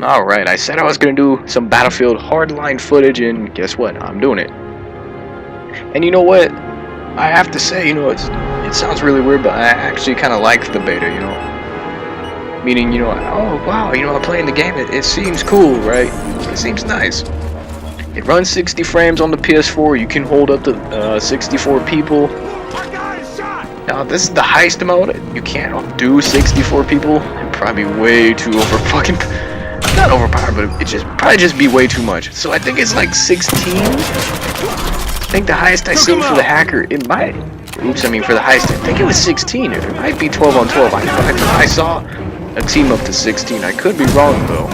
Alright, I said I was gonna do some Battlefield Hardline footage, and guess what? I'm doing it. And you know what? I have to say, it sounds really weird, but I actually kind of like the beta, Meaning, oh wow, I'm playing the game, it seems cool, right? It seems nice. It runs 60 frames on the PS4, you can hold up to 64 people. Now, this is the heist mode, you can't do 64 people. It'd probably be way too not overpowered, but it probably just be way too much. So I think it's like 16. I think the highest I seen for the hacker, for the heist, I think it was 16. It might be 12 on 12. I saw a team up to 16. I could be wrong though.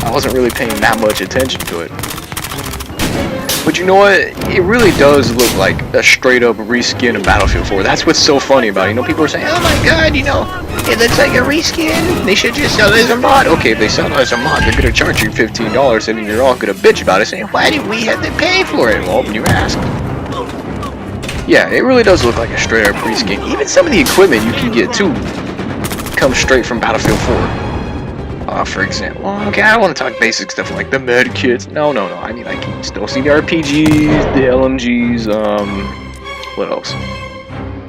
I wasn't really paying that much attention to it. But you know what? It really does look like a straight up reskin of Battlefield 4. That's what's so funny about it. People are saying, oh my god, it looks like a reskin. They should just sell it as a mod. Okay, if they sell it as a mod, they're gonna charge you $15 and then you're all gonna bitch about it saying, why did we have to pay for it? Well, you asked. Yeah, it really does look like a straight up reskin. Even some of the equipment you can get too comes straight from Battlefield 4. For example, okay, I don't want to talk basic stuff like the med kits. No. I mean, I can still see the RPGs, the LMGs, what else?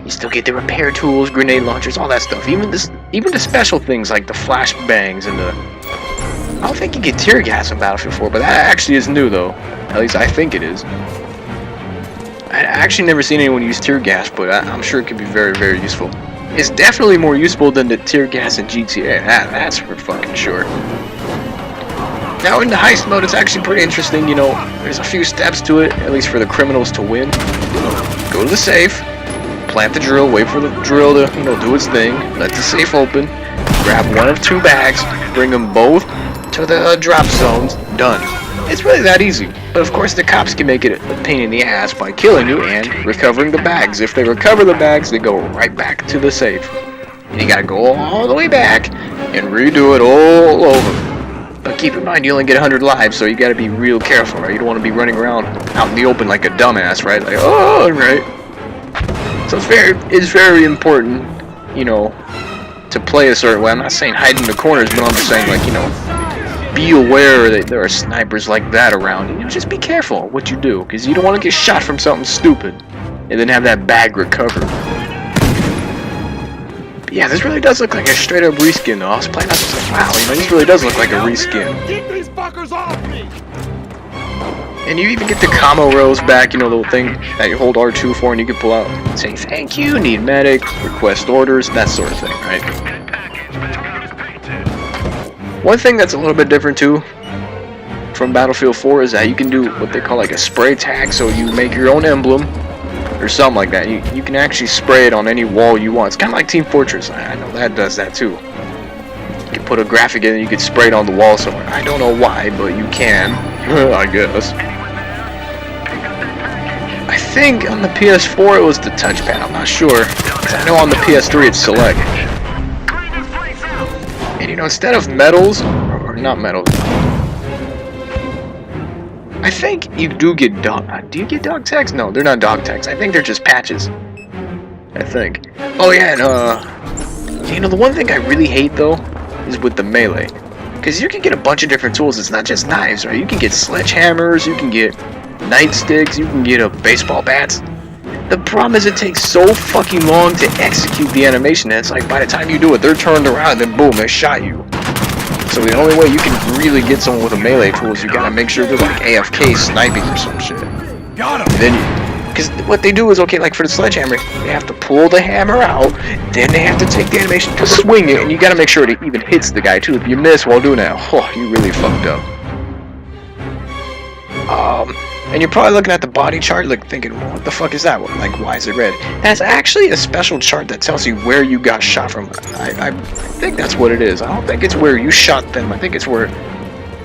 You still get the repair tools, grenade launchers, all that stuff. Even the special things like the flashbangs and I don't think you get tear gas in Battlefield 4, but that actually is new though. At least I think it is. I actually never seen anyone use tear gas, but I'm sure it could be very, very useful. It's definitely more useful than the tear gas in GTA, that's for fucking sure. Now in the heist mode, it's actually pretty interesting, there's a few steps to it, at least for the criminals to win. Go to the safe, plant the drill, wait for the drill to, do its thing, let the safe open, grab one of 2 bags, bring them both to the drop zones, done. It's really that easy, but of course the cops can make it a pain in the ass by killing you and recovering the bags. If they recover the bags, they go right back to the safe. And you gotta go all the way back and redo it all over. But keep in mind, you only get 100 lives, so you gotta be real careful, right? You don't want to be running around out in the open like a dumbass, right? Like, oh, right. So it's very important, to play a certain way. I'm not saying hide in the corners, but I'm just saying, like, be aware that there are snipers like that around. Just be careful what you do, because you don't want to get shot from something stupid and then have that bag recovered. But yeah, this really does look like a straight up reskin though. I was playing, I was just like, wow, this really does look like a reskin. Keep these fuckers off me! And you even get the camo rolls back, the little thing that you hold R2 for and you can pull out and say thank you, need medic, request orders, that sort of thing, right? One thing that's a little bit different too from Battlefield 4 is that you can do what they call like a spray tag, so you make your own emblem or something like that. You can actually spray it on any wall you want. It's kind of like Team Fortress. I know that does that too. You can put a graphic in and you can spray it on the wall somewhere. I don't know why, but you can, I guess. I think on the PS4 it was the touchpad, I'm not sure. Because I know on the PS3 it's select. And instead of medals, or not medals, I think you do get do you get dog tags? No, they're not dog tags. I think they're just patches. I think. Oh yeah, and the one thing I really hate though is with the melee. Because you can get a bunch of different tools, it's not just knives, right? You can get sledgehammers, you can get nightsticks, you can get baseball bats. The problem is it takes so fucking long to execute the animation, and it's like by the time you do it, they're turned around and boom, they shot you. So the only way you can really get someone with a melee tool is you gotta make sure they're like AFK sniping or some shit. Got him! Then because what they do is, okay, like for the sledgehammer, they have to pull the hammer out, then they have to take the animation to swing it, and you gotta make sure it even hits the guy too. If you miss while doing that, oh, you really fucked up. And you're probably looking at the body chart, like thinking, well, what the fuck is that? Like, why is it red? That's actually a special chart that tells you where you got shot from. I think that's what it is. I don't think it's where you shot them. I think it's where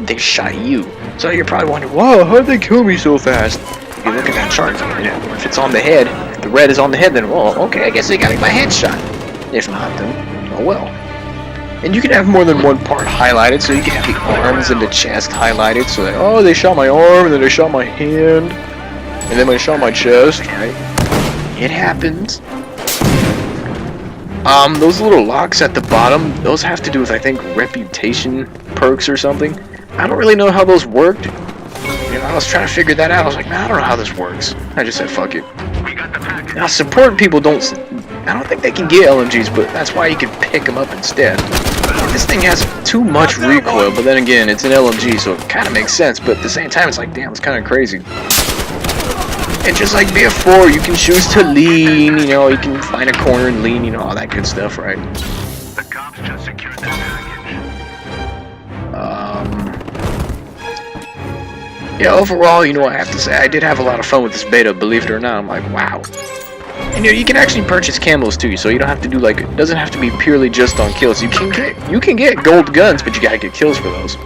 they shot you. So you're probably wondering, whoa, how'd they kill me so fast? If you look at that chart, if it's on the head, if the red is on the head, then, well, okay, I guess they got me my head shot. If not, then, oh well. And you can have more than one part highlighted, so you can have the arms and the chest highlighted, so that, oh, they shot my arm, and then they shot my hand, and then they shot my chest, right? It happens. Those little locks at the bottom, those have to do with, I think, reputation perks or something. I don't really know how those worked. You know, I was trying to figure that out. I was like, man, I don't know how this works. I just said, fuck it. Now, support people I don't think they can get LMGs, but that's why you can pick them up instead. And this thing has too much recoil, but then again, it's an LMG, so it kind of makes sense. But at the same time, it's like, damn, it's kind of crazy. And just like BF4, you can choose to lean, you know, you can find a corner and lean, you know, all that good stuff, right? The cops just secured that package. Yeah, overall, you know, I have to say, I did have a lot of fun with this beta, believe it or not. I'm like, wow. And you know, you can actually purchase camos too, so you don't have to do like, it doesn't have to be purely just on kills. You can get gold guns, but you gotta get kills for those.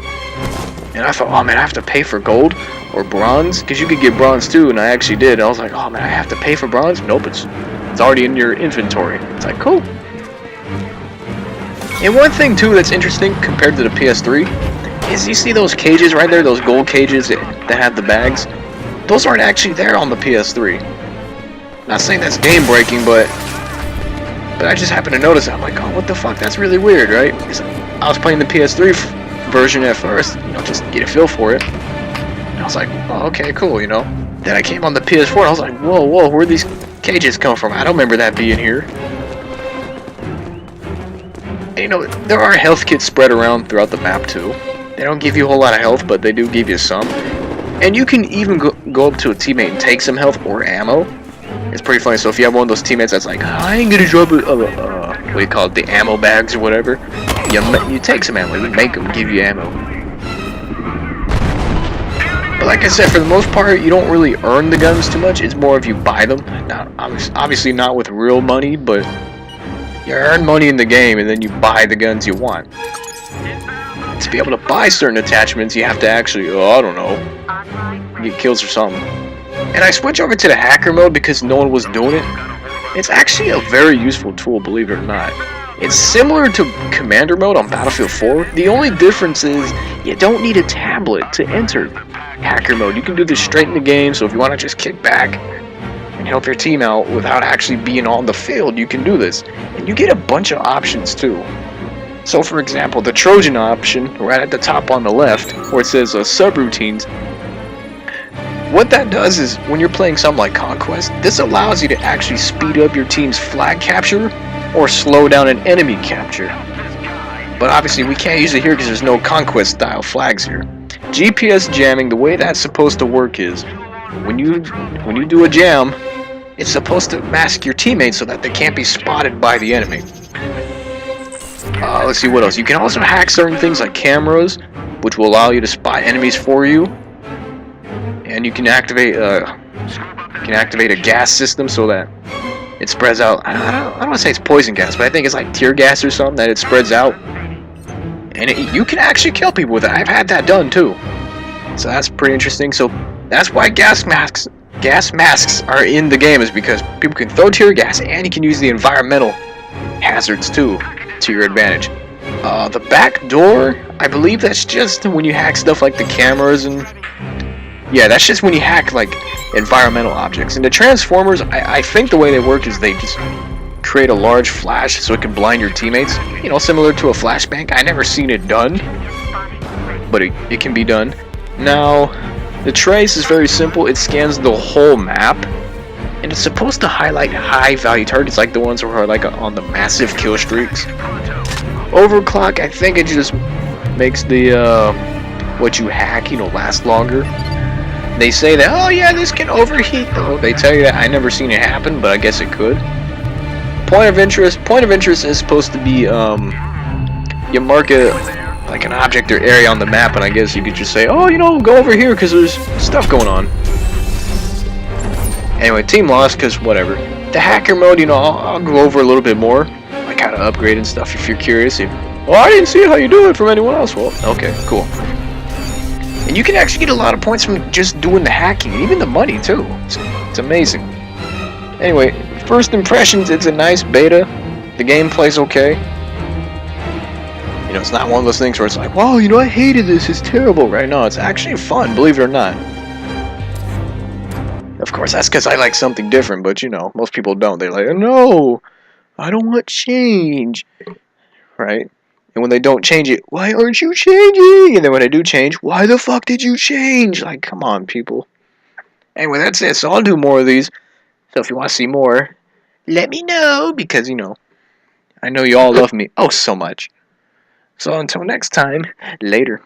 And I thought, oh man, I have to pay for gold or bronze, because you could get bronze too, and I actually did. And I was like, oh man, I have to pay for bronze? Nope, it's already in your inventory. It's like, cool. And one thing too that's interesting compared to the PS3 is you see those cages right there, those gold cages that have the bags. Those aren't actually there on the PS3. Not saying that's game breaking, but I just happened to notice it. I'm like, oh, what the fuck? That's really weird, right? Because I was playing the PS3 version at first, you know, just to get a feel for it. And I was like, oh, okay, cool, you know. Then I came on the PS4 and I was like, whoa, where'd these cages come from? I don't remember that being here. And, you know, there are health kits spread around throughout the map too. They don't give you a whole lot of health, but they do give you some. And you can even go up to a teammate and take some health or ammo. It's pretty funny. So if you have one of those teammates that's like, I ain't gonna drop what do you call it, the ammo bags or whatever, you take some ammo, you make them give you ammo. But like I said, for the most part, you don't really earn the guns too much. It's more if you buy them. Now, obviously not with real money, but you earn money in the game and then you buy the guns you want. To be able to buy certain attachments, you have to actually, I don't know, get kills or something. And I switch over to the hacker mode because no one was doing it. It's actually a very useful tool, believe it or not. It's similar to commander mode on Battlefield 4. The only difference is you don't need a tablet to enter hacker mode. You can do this straight in the game, so if you want to just kick back and help your team out without actually being on the field, you can do this. And you get a bunch of options too. So for example, the Trojan option, right at the top on the left, where it says subroutines, what that does is, when you're playing something like Conquest, this allows you to actually speed up your team's flag capture or slow down an enemy capture. But obviously we can't use it here because there's no Conquest style flags here. GPS jamming, the way that's supposed to work is, when you do a jam, it's supposed to mask your teammates so that they can't be spotted by the enemy. Let's see what else. You can also hack certain things like cameras, which will allow you to spot enemies for you. And you can activate a gas system so that it spreads out. I don't want to say it's poison gas, but I think it's like tear gas or something that it spreads out. And you can actually kill people with it. I've had that done too. So that's pretty interesting. So that's why gas masks are in the game, is because people can throw tear gas and you can use the environmental hazards too to your advantage. The back door, I believe that's just when you hack stuff like the cameras and... yeah, that's just when you hack, like, environmental objects. And the transformers, I think the way they work is they just create a large flash so it can blind your teammates. You know, similar to a flashbang. I never seen it done, but it can be done. Now, the trace is very simple. It scans the whole map, and it's supposed to highlight high-value targets, like the ones who are, like, on the massive kill streaks. Overclock, I think it just makes the, what you hack, you know, last longer. They say that, oh yeah, this can overheat though. They tell you that. I never seen it happen, but I guess it could. Point of interest is supposed to be, you mark it like an object or area on the map, and I guess you could just say, oh, you know, go over here because there's stuff going on. Anyway, team lost because whatever. The hacker mode, you know, I'll go over a little bit more, like how to upgrade and stuff if you're curious. Well, I didn't see how you do it from anyone else. Well, okay, cool. And you can actually get a lot of points from just doing the hacking, and even the money too. It's amazing. Anyway, first impressions, it's a nice beta. The gameplay's okay. You know, it's not one of those things where it's like, wow, you know, I hated this, it's terrible. Right now, it's actually fun, believe it or not. Of course, that's because I like something different, but you know, most people don't. They're like, no, I don't want change. Right? And when they don't change it, why aren't you changing? And then when they do change, why the fuck did you change? Like, come on, people. Anyway, that's it. So I'll do more of these. So if you want to see more, let me know. Because, I know you all love me. Oh, so much. So until next time, later.